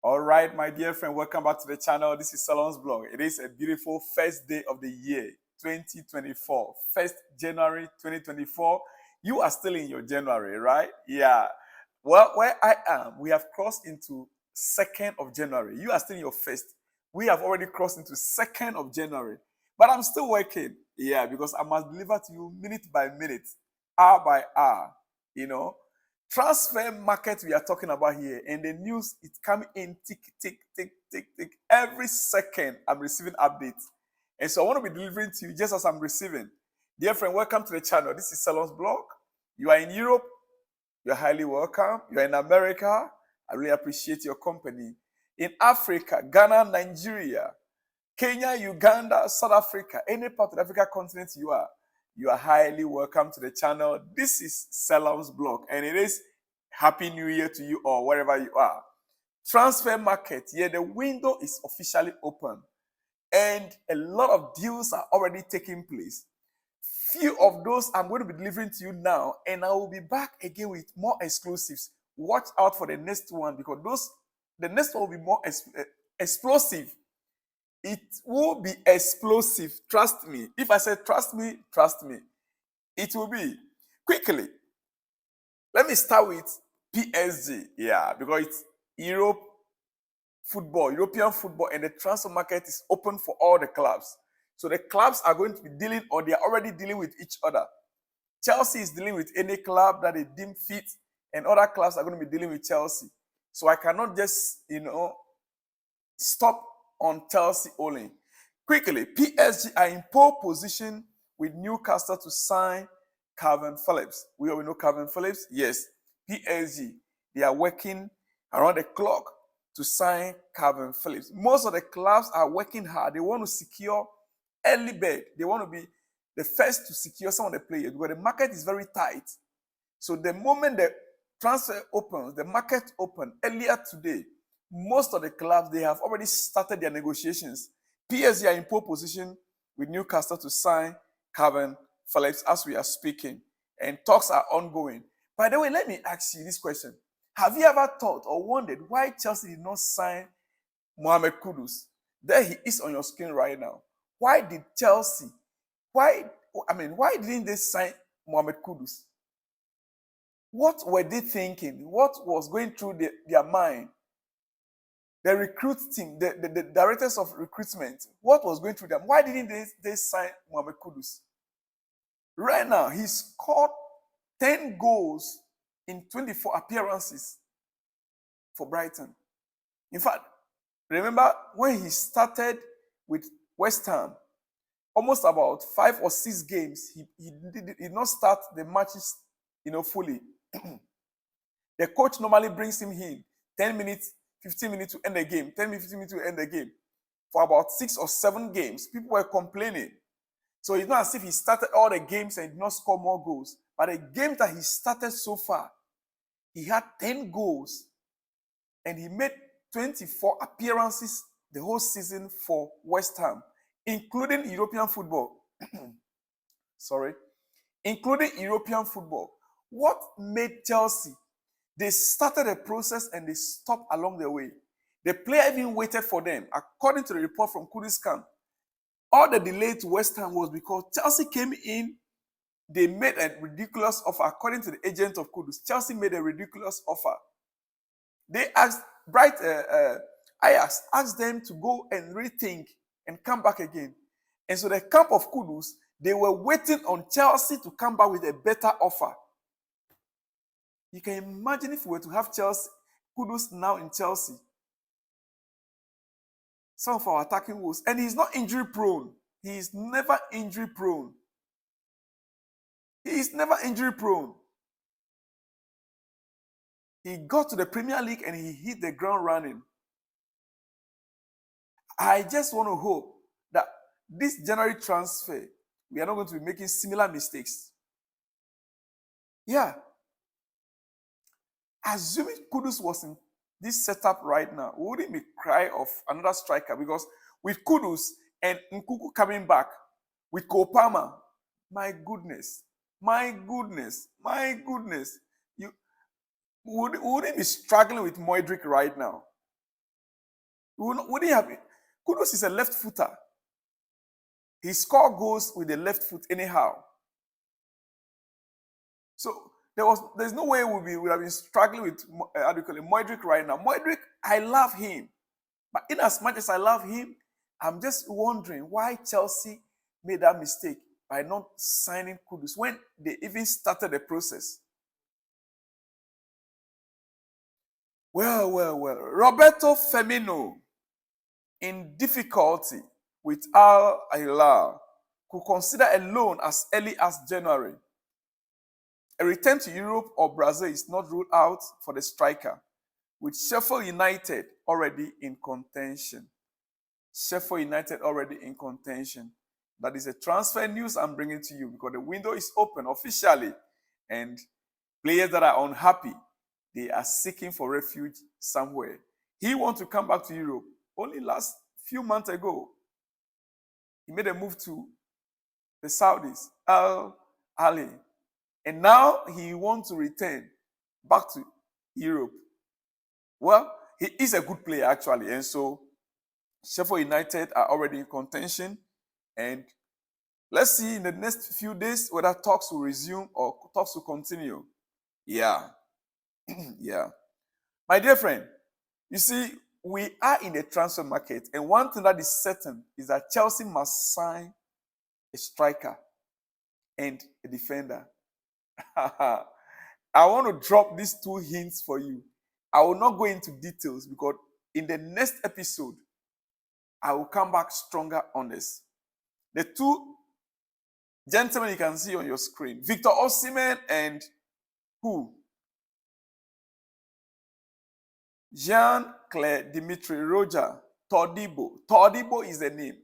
All right, my dear friend, welcome back to the channel. This is Salon's blog. It is a beautiful first day of the year, 2024. 1st January 2024. You are still in your January, right? Yeah. Well, where I am, we have crossed into 2nd of January. You are still in your first. We have already crossed into 2nd of January. But I'm still working. Yeah, because I must deliver to you minute by minute, hour by hour, you know. Transfer market we are talking about here, and the news it coming in tick, tick, tick, tick, tick. Every second I'm receiving updates. And so I want to be delivering to you just as I'm receiving. Dear friend, welcome to the channel. This is Salon's blog. You are in Europe, you're highly welcome. You're in America, I really appreciate your company. In Africa, Ghana, Nigeria, Kenya, Uganda, South Africa, any part of the Africa continent you are highly welcome to the channel. This is Salon's blog, and it is Happy New Year to you all, wherever you are. Transfer market, yeah, the window is officially open, and a lot of deals are already taking place. Few of those I'm going to be delivering to you now, and I will be back again with more exclusives. Watch out for the next one, because the next one will be more explosive. It will be explosive. Trust me. If I say trust me, it will be. Quickly, let me start with PSG. Yeah, because it's European football, and the transfer market is open for all the clubs. So the clubs are going to be dealing, or they are already dealing with each other. Chelsea is dealing with any club that they deem fit, and other clubs are going to be dealing with Chelsea. So I cannot just, stop on Chelsea only. Quickly, PSG are in pole position with Newcastle to sign Kalvin Phillips. We all know Kalvin Phillips. Yes, PSG, they are working around the clock to sign Kalvin Phillips. Most of the clubs are working hard. They want to secure early bird. They want to be the first to secure some of the players, because the market is very tight. So the moment the transfer opens, the market opened earlier today, most of the clubs, they have already started their negotiations. PSG are in pole position with Newcastle to sign Kalvin Phillips as we are speaking, and talks are ongoing. By the way, let me ask you this question. Have you ever thought or wondered why Chelsea did not sign Mohamed Kudus? There he is on your screen right now. Why did Chelsea, why didn't they sign Mohamed Kudus? What were they thinking? What was going through their mind? The recruit team, the directors of recruitment, what was going through them? Why didn't they sign Mohamed Kudus? Right now, he scored 10 goals in 24 appearances for Brighton. In fact, remember when he started with West Ham, almost about 5 or 6 games, he did not start the matches, fully. The coach normally brings him in 10 minutes, 15 minutes to end the game, 10 minutes, 15 minutes to end the game. For about 6 or 7 games, people were complaining. So it's not as if he started all the games and did not score more goals. But the game that he started so far, he had 10 goals. And he made 24 appearances the whole season for West Ham, including European football. Including European football. What made Chelsea? They started a process and they stopped along the way. The player even waited for them. According to the report from Kudus camp, all the delay to West Ham was because Chelsea came in, they made a ridiculous offer. According to the agent of Kudus, Chelsea made a ridiculous offer. They asked Ajax asked them to go and rethink and come back again. And so the camp of Kudus, they were waiting on Chelsea to come back with a better offer. You can imagine if we were to have Kudus now in Chelsea. Some of our attacking woes. And he's not injury prone. He is never injury prone. He is never injury prone. He got to the Premier League and he hit the ground running. I just want to hope that this January transfer, we are not going to be making similar mistakes. Yeah. Assuming Kudus was in this setup right now, we wouldn't be cry of another striker, because with Kudus and Nkuku coming back, with Kopama, my goodness, you wouldn't be struggling with Moidrick right now. Wouldn't have. Kudus is a left footer. He score goals with the left foot anyhow. So there's no way we have been struggling with Modric right now. Modric, I love him, but in as much as I love him, I'm just wondering why Chelsea made that mistake by not signing Kudus when they even started the process. Well. Roberto Firmino, in difficulty with Al Hilal, could consider a loan as early as January. A return to Europe or Brazil is not ruled out for the striker, with Sheffield United already in contention. Sheffield United already in contention. That is a transfer news I'm bringing to you because the window is open officially, and players that are unhappy, they are seeking for refuge somewhere. He wants to come back to Europe. Only last few months ago, he made a move to the Saudis, Al Ali. And now he wants to return back to Europe. Well, he is a good player actually. And so Sheffield United are already in contention. And let's see in the next few days whether talks will resume or talks will continue. Yeah. Yeah. My dear friend, you see, we are in the transfer market. And one thing that is certain is that Chelsea must sign a striker and a defender. I want to drop these two hints for you. I will not go into details because in the next episode, I will come back stronger on this. The two gentlemen you can see on your screen, Victor Osimhen and who? Jean-Claire Dimitri Roger Todibo. Todibo is the name.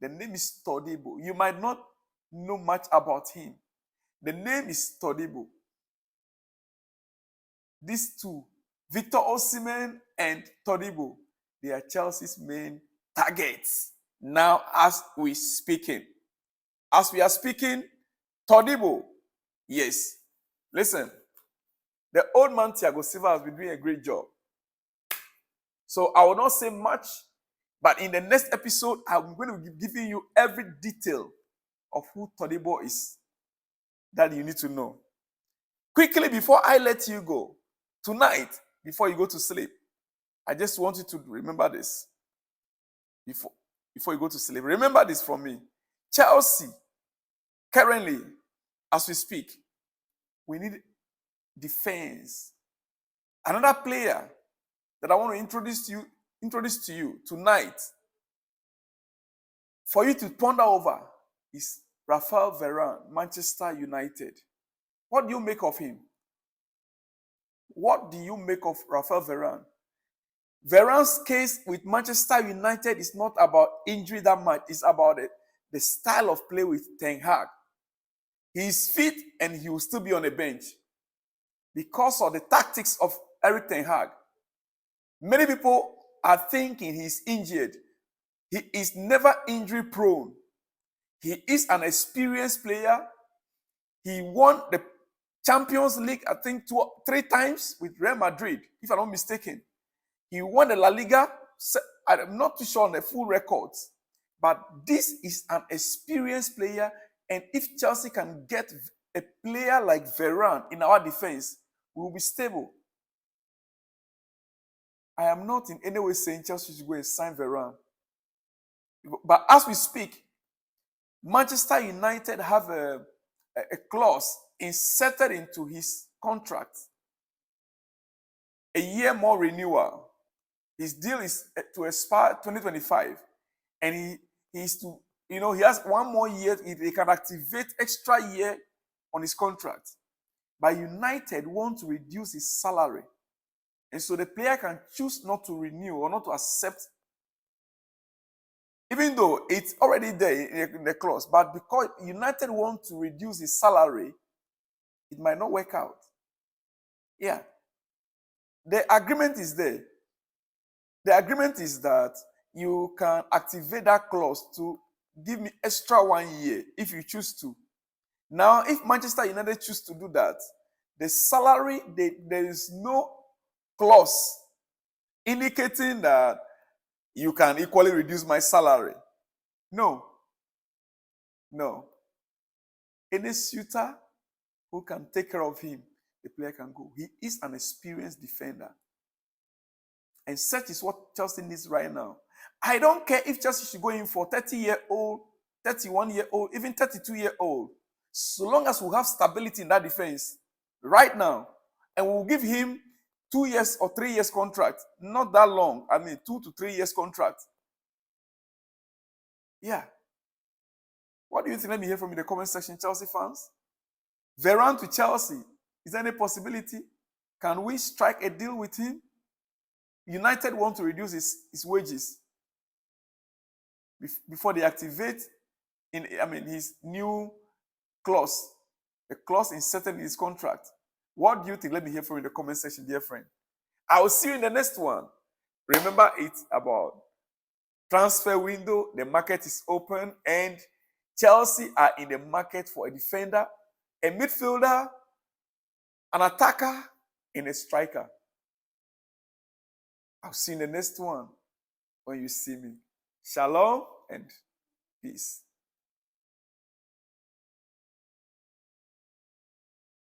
The name is Todibo. You might not know much about him. The name is Todibo. These two, Victor Osimhen and Todibo, they are Chelsea's main targets. Now, as we speaking. As we are speaking, Todibo, yes. Listen, the old man Thiago Silva has been doing a great job. So I will not say much, but in the next episode, I'm going to be giving you every detail of who Todibo is that you need to know. Quickly, before I let you go, tonight, before you go to sleep, I just want you to remember this. Before you go to sleep, remember this from me. Chelsea, currently, as we speak, we need defense. Another player that I want to introduce to you tonight for you to ponder over is Raphael Varane, Manchester United. What do you make of him? What do you make of Raphael Varane? Varane's case with Manchester United is not about injury that much. It's about the style of play with Ten Hag. He's fit and he will still be on the bench because of the tactics of Eric Ten Hag. Many people are thinking he's injured. He is never injury prone. He is an experienced player. He won the Champions League, I think, 3 times with Real Madrid, if I'm not mistaken. He won the La Liga. I'm not too sure on the full records. But this is an experienced player. And if Chelsea can get a player like Verane in our defense, we will be stable. I am not in any way saying Chelsea should go and sign Verane. But as we speak, Manchester United have a clause inserted into his contract. A year more renewal. His deal is to expire 2025. And he is to, he has 1 more year. He can activate extra year on his contract. But United want to reduce his salary. And so the player can choose not to renew or not to accept, even though it's already there in the clause. But because United want to reduce his salary, it might not work out. Yeah. The agreement is there. The agreement is that you can activate that clause to give me extra 1 year if you choose to. Now, if Manchester United choose to do that, the salary, there is no clause indicating that you can equally reduce my salary. No. No. Any suitor who can take care of him, the player can go. He is an experienced defender. And such is what Chelsea needs right now. I don't care if Chelsea should go in for 30-year-old, 31-year-old, even 32-year-old. So long as we have stability in that defense right now, and we'll give him 2 years or 3 years contract. Not that long. I mean, 2 to 3 years contract. Yeah. What do you think? Let me hear from you in the comment section, Chelsea fans. Varane to Chelsea. Is there any possibility? Can we strike a deal with him? United want to reduce his wages before they activate his new clause, the clause inserted in his contract. What do you think? Let me hear from you in the comment section, dear friend. I will see you in the next one. Remember, it's about transfer window. The market is open, and Chelsea are in the market for a defender, a midfielder, an attacker, and a striker. I'll see you in the next one when you see me. Shalom and peace.